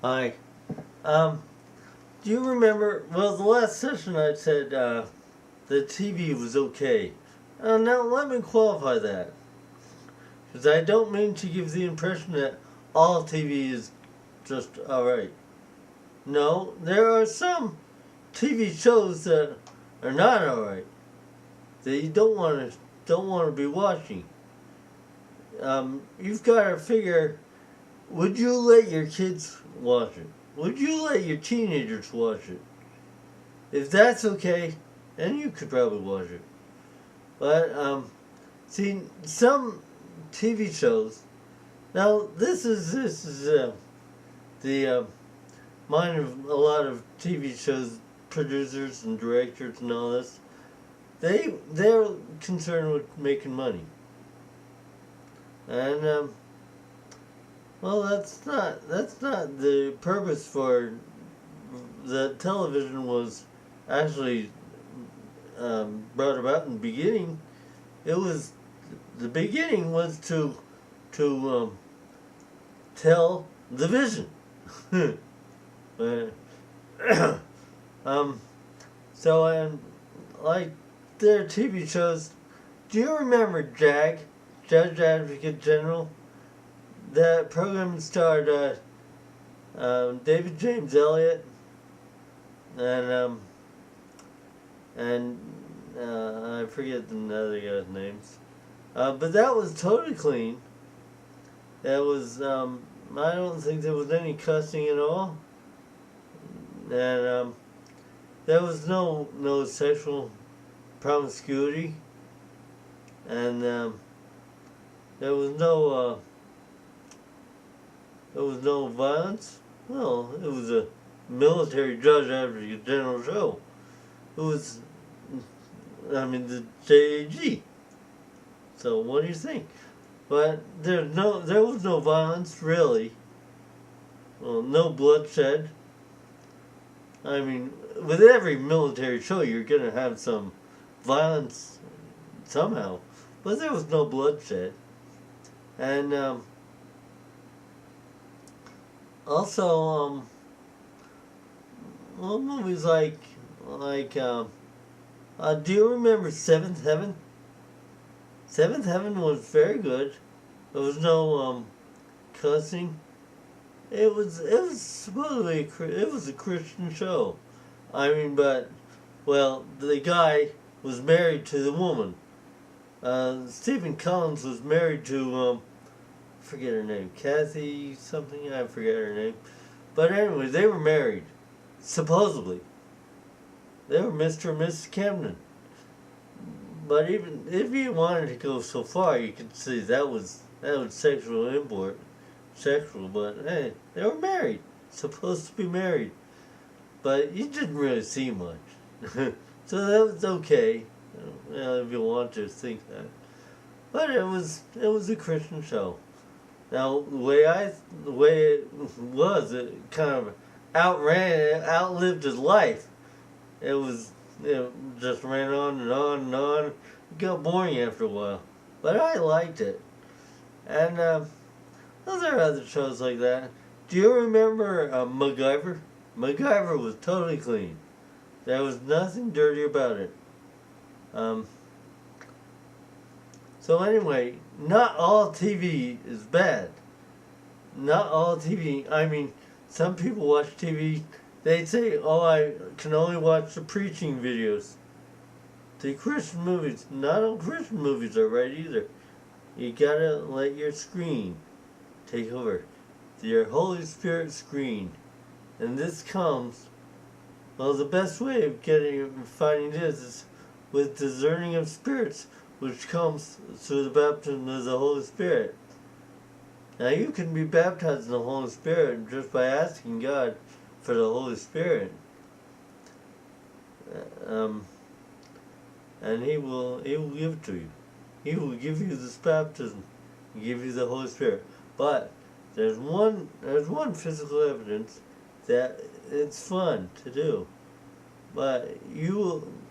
Hi. Um, do you remember? Well, the last session I said the TV was okay. Now let me qualify that, because I don't mean to give the impression that all TV is just alright. No, there are some TV shows that are not alright that you don't want to be watching. You've got to figure: would you let your kids watch it? Would you let your teenagers watch it? If that's okay, then you could probably watch it. But see, some TV shows. Now this is the mind of a lot of TV shows producers and directors and all this. They're concerned with making money, and well, that's not the purpose for the television was actually brought about in the beginning. It was the beginning was to tell the vision. um, so and like their TV shows. Do you remember JAG, Judge Advocate General? That program starred David James Elliott and and I forget the other guy's names. But that was totally clean. That was I don't think there was any cussing at all, and there was no sexual promiscuity, and there was no violence. Well, it was a military judge advocate general show. It was, the JAG. So what do you think? But there was no violence really. Well, no bloodshed. I mean, with every military show, you're gonna have some violence somehow, but there was no bloodshed, and also well, movies do you remember Seventh Heaven? Seventh Heaven was very good. There was no cussing. It was supposedly it was a Christian show. But well, the guy was married to the woman. Stephen Collins was married to I forget her name, Kathy something. I forget her name. But anyway, they were married, supposedly. They were Mr. and Mrs. Camden. But even if you wanted to go so far, you could see that was sexual import, sexual. But hey, they were married, supposed to be married. But you didn't really see much, so that was okay. If you want to think that, but it was a Christian show. Now the way it was, it kind of outlived his life. It just ran on and on and on. It got boring after a while, but I liked it. And there are other shows like that. Do you remember MacGyver? MacGyver was totally clean. There was nothing dirty about it. Um, so anyway, not all TV is bad. Not all TV. Some people watch TV. They say, "Oh, I can only watch the preaching videos." The Christian movies. Not all Christian movies are right either. You gotta let your screen take over. Your Holy Spirit screen. And this comes, well, the best way of finding this is with discerning of spirits, which comes through the baptism of the Holy Spirit. Now you can be baptized in the Holy Spirit just by asking God for the Holy Spirit. And He will give it to you. He will give you this baptism, give you the Holy Spirit. But there's one physical evidence that it's fun to do, but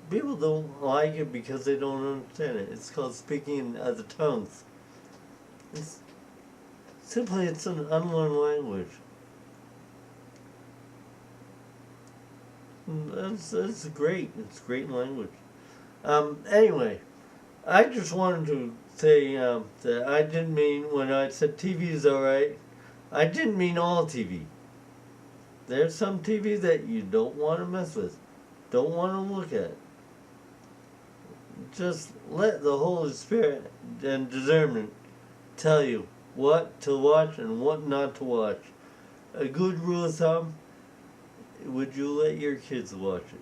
people don't like it because they don't understand it. It's called speaking in other tongues. It's an unlearned language. That's great. It's great language. Anyway, I just wanted to say that I didn't mean when I said TV is alright. I didn't mean all TV. There's some TV that you don't want to mess with, don't want to look at. Just let the Holy Spirit and discernment tell you what to watch and what not to watch. A good rule of thumb: would you let your kids watch it?